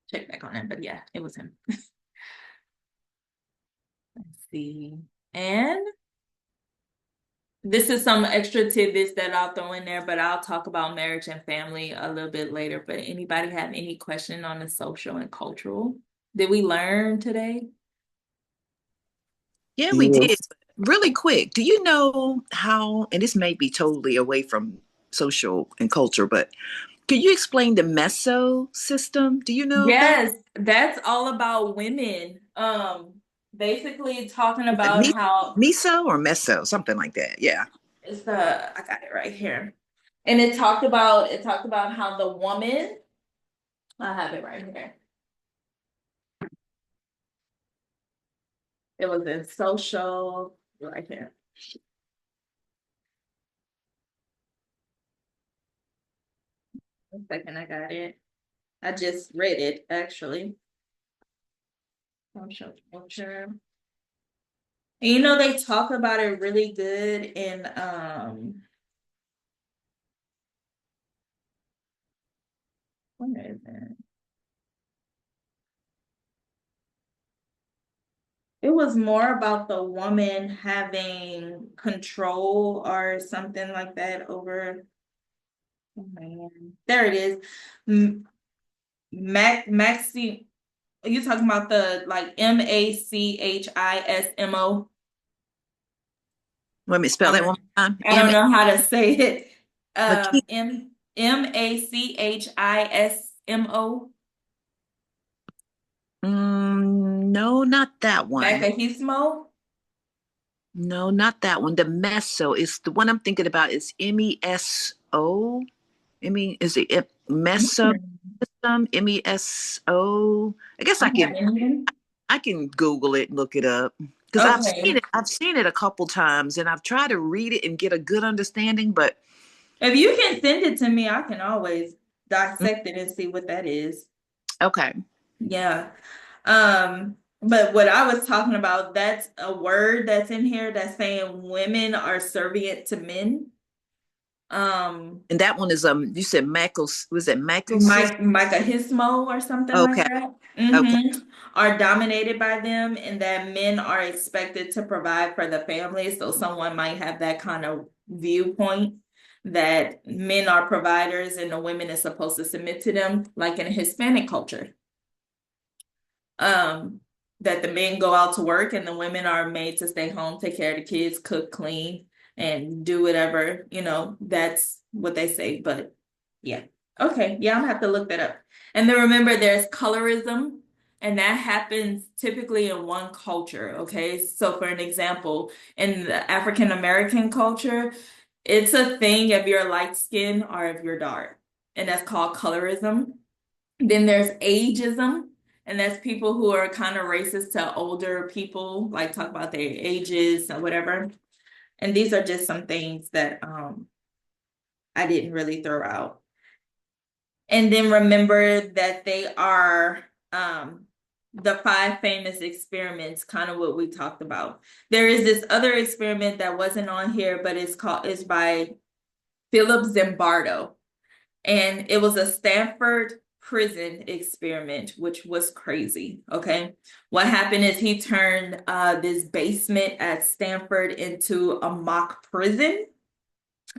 Check back on him, but yeah, it was him. Let's see. And this is some extra tidbits that I'll throw in there, but I'll talk about marriage and family a little bit later. But anybody have any question on the social and cultural? Did we learn today? Yeah, we did. Yes. Really quick, do you know how, and this may be totally away from social and culture, but can you explain the meso system? Do you know that? Yes, that's all about women. Basically talking Is it about how miso or meso? Something like that. Yeah. it's the I got it right here. And it talked about how the woman, I have it right here. It was in social right here. One second, I got it. I just read it actually. Social culture. And you know, they talk about it really good in where is it? It was more about the woman having control or something like that over. Oh man, there it is. Maxi, are you talking about the like Machismo? Let me spell that one more time. I don't know how to say it. Maki- Machismo. no, not that one. Machismo. No, not that one. The meso is the one I'm thinking about. Is MESO. I mean, is it meso system? MESO. I guess I can Google it and look it up because I've seen Okay. it. I've seen it a couple times, and I've tried to read it and get a good understanding. But If you can send it to me, I can always dissect it and see what that is. okay, Yeah. But what I was talking about, that's a word that's in here that's saying women are servient to men. And that one is you said Michael's, was it Michael's? Microhismo or something like Okay, that, okay. are dominated by them, and that men are expected to provide for the family. So someone might have that kind of viewpoint that men are providers and the women is supposed to submit to them, like in a Hispanic culture. That the men go out to work and the women are made to stay home, take care of the kids, cook, clean, and do whatever, that's what they say. But yeah. Okay. Yeah, I'm gonna have to look that up. And then remember there's colorism, and that happens typically in one culture. Okay. So for an example, in the African American culture, it's a thing if you're light skinned or if you're dark, and that's called colorism. Then there's ageism, and that's people who are kind of racist to older people, like talk about their ages or whatever. And these are just some things that I didn't really throw out. And then remember that they are the 5 famous experiments, kind of what we talked about. There is this other experiment that wasn't on here, but it's by Philip Zimbardo. And it was a Stanford prison experiment, which was crazy. Okay. What happened is he turned this basement at Stanford into a mock prison.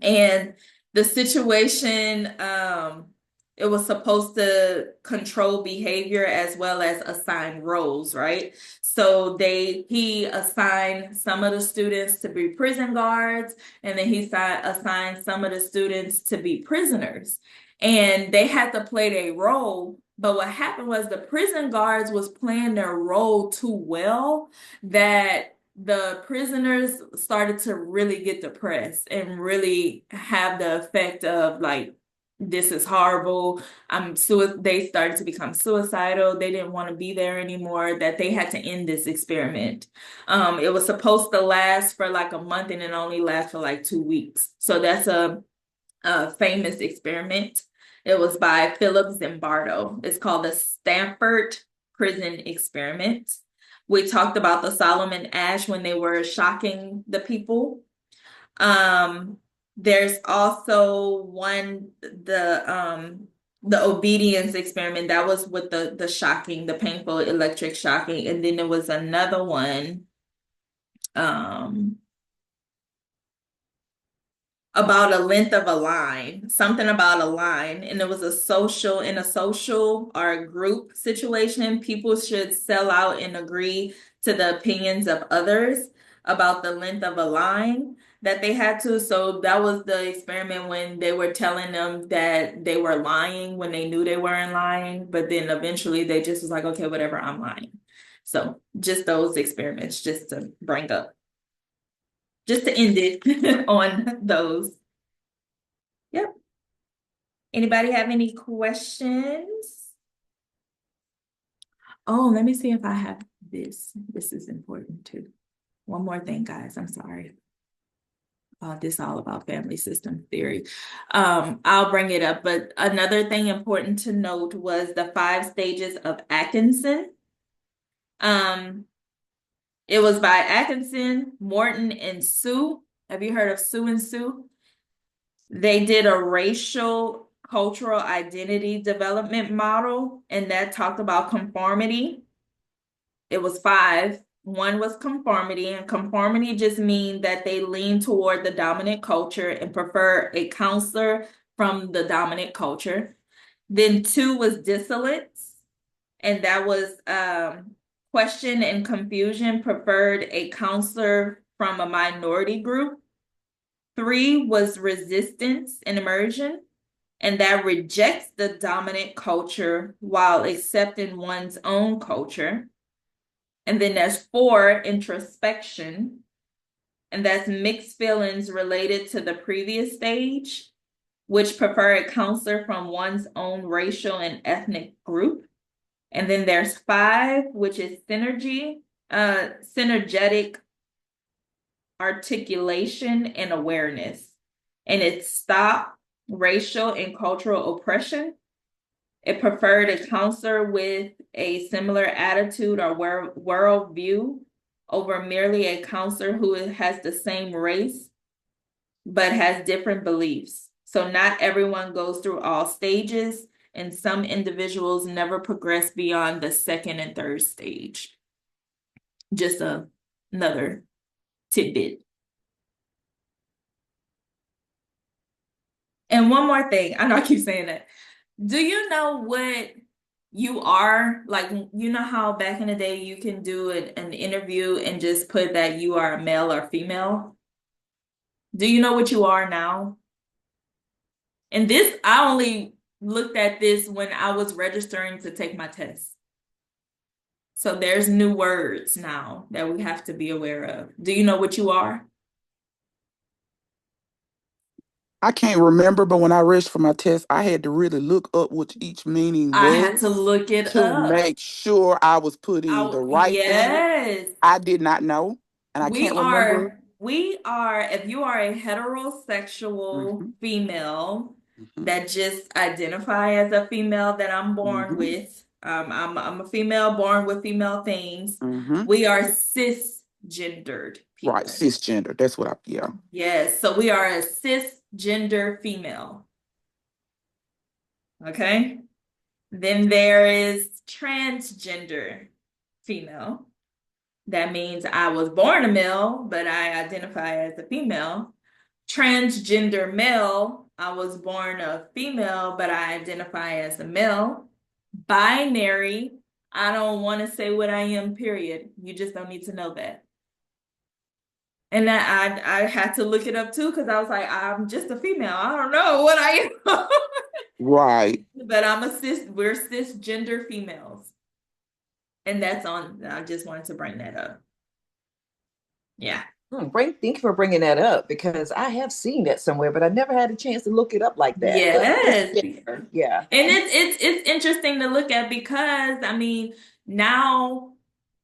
And the situation, it was supposed to control behavior as well as assign roles, right? So he assigned some of the students to be prison guards, and then he assigned some of the students to be prisoners. And they had to play their role. But what happened was the prison guards was playing their role too well, that the prisoners started to really get depressed and really have the effect of like, this is horrible. They started to become suicidal. They didn't want to be there anymore, that they had to end this experiment. It was supposed to last for like a month and it only lasted for like 2 weeks. So that's a famous experiment. It was by Philip Zimbardo. It's called the Stanford Prison Experiment. We talked about the Solomon Ash when they were shocking the people. There's also the obedience experiment that was with the shocking, the painful electric shocking, and then there was another one about a length of a line, something about a line, and it was in a social or a group situation, people should sell out and agree to the opinions of others about the length of a line that they had to. So that was the experiment when they were telling them that they were lying when they knew they weren't lying, but then eventually they just was like, okay, whatever, I'm lying. So just those experiments, just to bring up. Just to end it on those. Yep. Anybody have any questions? Oh, let me see if I have this. This is important too. One more thing, guys. I'm sorry. This is all about family system theory. I'll bring it up, but another thing important to note was the 5 stages of Atkinson. It was by Atkinson, Morton, and Sue. Have you heard of Sue and Sue? They did a racial cultural identity development model, and that talked about conformity. It was 5. One was conformity, and conformity just means that they lean toward the dominant culture and prefer a counselor from the dominant culture. Then 2 was dissonance, and that was question and confusion, preferred a counselor from a minority group. 3 was resistance and immersion, and that rejects the dominant culture while accepting one's own culture. And then there's 4, introspection, and that's mixed feelings related to the previous stage, which prefer a counselor from one's own racial and ethnic group. And then there's 5, which is synergetic articulation and awareness. And it's stop racial and cultural oppression. It preferred a counselor with a similar attitude or worldview over merely a counselor who has the same race. but has different beliefs. So not everyone goes through all stages, and some individuals never progress beyond the second and third stage. Just another tidbit. And one more thing, I know I keep saying that. Do you know what you are? Like, you know how back in the day you can do an interview and just put that you are a male or female? Do you know what you are now? And this, I only looked at this when I was registering to take my test. So there's new words now that we have to be aware of. Do you know what you are? I can't remember, but when I read for my test, I had to really look up what each meaning I had to was look it to up. make sure I was putting the right thing. Yes. I did not know, and I can't remember. If you are a heterosexual Hmm. female Hmm. that just identify as a female that I'm born Hmm. with, I'm a female born with female things. Hmm. We are cisgendered Right, people. cisgender. That's what yeah. Yes, so we are a cisgender female. Okay. Then there is transgender female. That means I was born a male, but I identify as a female. Transgender male, I was born a female, but I identify as a male. Binary, I don't want to say what I am, period. You just don't need to know that. And that I had to look it up too, because I was like, I'm just a female. I don't know what I am. Right. But we're cisgender females. And that's on, I just wanted to bring that up. Yeah. Thank you for bringing that up because I have seen that somewhere, but I never had a chance to look it up like that. Yes. Yeah. And it's interesting to look at because I mean now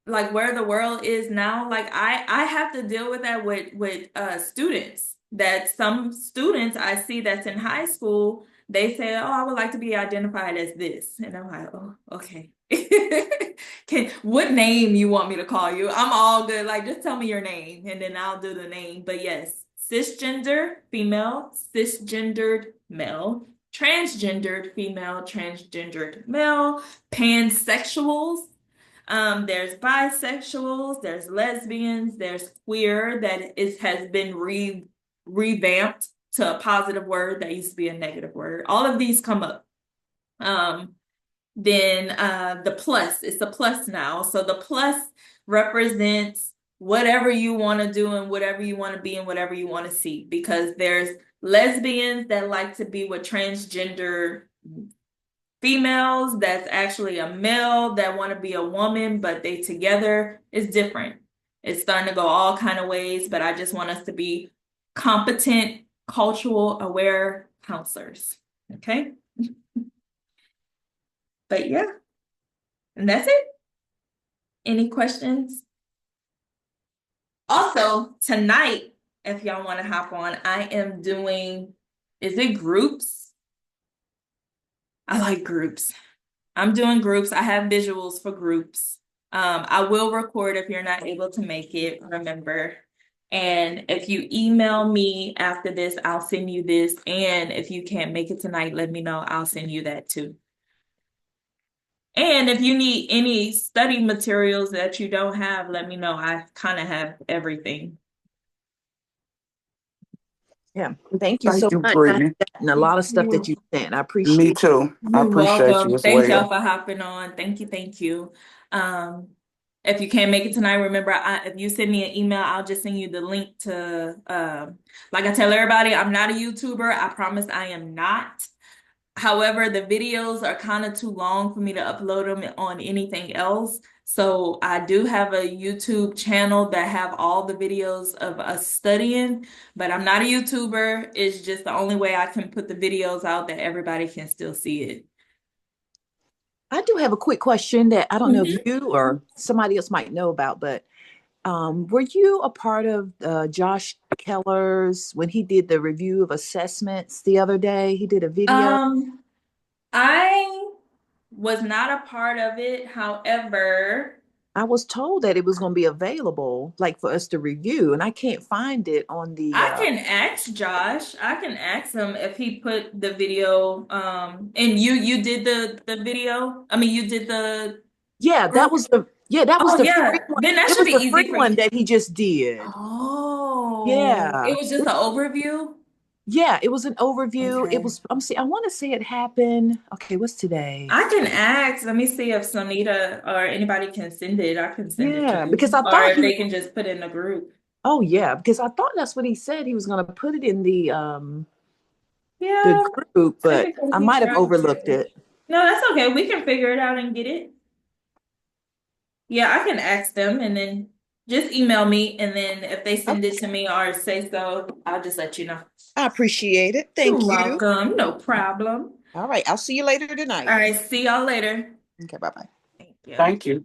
like where the world is now, like I have to deal with that with students. That some students I see that's in high school, they say, "Oh, I would like to be identified as this," and I'm like, "Oh, okay." What name you want me to call you? I'm all good. Like, just tell me your name, and then I'll do the name. But yes, cisgender female, cisgendered male, transgendered female, transgendered male, pansexuals. There's bisexuals, there's lesbians, there's queer that has been revamped to a positive word that used to be a negative word. All of these come up. Then the plus, it's a plus now. So the plus represents whatever you want to do and whatever you want to be and whatever you want to see. Because there's lesbians that like to be with transgender females that's actually a male that want to be a woman, but they together is different. It's starting to go all kind of ways, but I just want us to be competent, cultural aware counselors. Okay. But yeah, and that's it. Any questions? Also, tonight, if y'all want to hop on, I am doing, is it groups? I like groups. I'm doing groups. I have visuals for groups. I will record if you're not able to make it, remember. And if you email me after this, I'll send you this. And if you can't make it tonight, let me know. I'll send you that too. And if you need any study materials that you don't have, let me know. I kind of have everything. Yeah. Thank you so Thank you, much. Brittany. And a lot of stuff that you sent. I Me appreciate too. I You're appreciate you welcome. as Thank y'all well. for hopping on. Thank you. Thank you. If you can't make it tonight, remember, if you send me an email, I'll just send you the link to, like I tell everybody, I'm not a YouTuber. I promise I am not. However, the videos are kind of too long for me to upload them on anything else. So I do have a YouTube channel that have all the videos of us studying, but I'm not a YouTuber. It's just the only way I can put the videos out that everybody can still see it. I do have a quick question that I don't know Mhm. if you or somebody else might know about, but were you a part of Josh Keller's when he did the review of assessments the other day? He did a video. I was not a part of it. However, I was told that it was going to be available, like for us to review, and I can't find it on the. I can ask Josh. I can ask him if he put the video. And you did the video. I mean, you did the Yeah, that group. was the. Yeah, that was Oh the free yeah, one. then that It should was be the easy free for one you. that he just did. Oh, Yeah, it was just an overview. yeah, it was an overview. It Okay. was. I'm see. I want to say it happened. Okay, what's today? I can ask. Let me see if Sonita or anybody can send it. I can send it to Yeah, you. because I Or thought if he was. they can just put it in the group. Oh yeah, because I thought that's what he said. He was going to put it in the Yeah, group, but typically I he might have tries overlooked to. it. No, that's okay. We can figure it out and get it. Yeah, I can ask them and then just email me. And then if they Oh, send it to me or say so, I'll just let you know. I appreciate it. You're Thank you. welcome. No problem. All right. I'll see you later All tonight. right. See y'all later. Okay, bye-bye. Thank you. Thank you.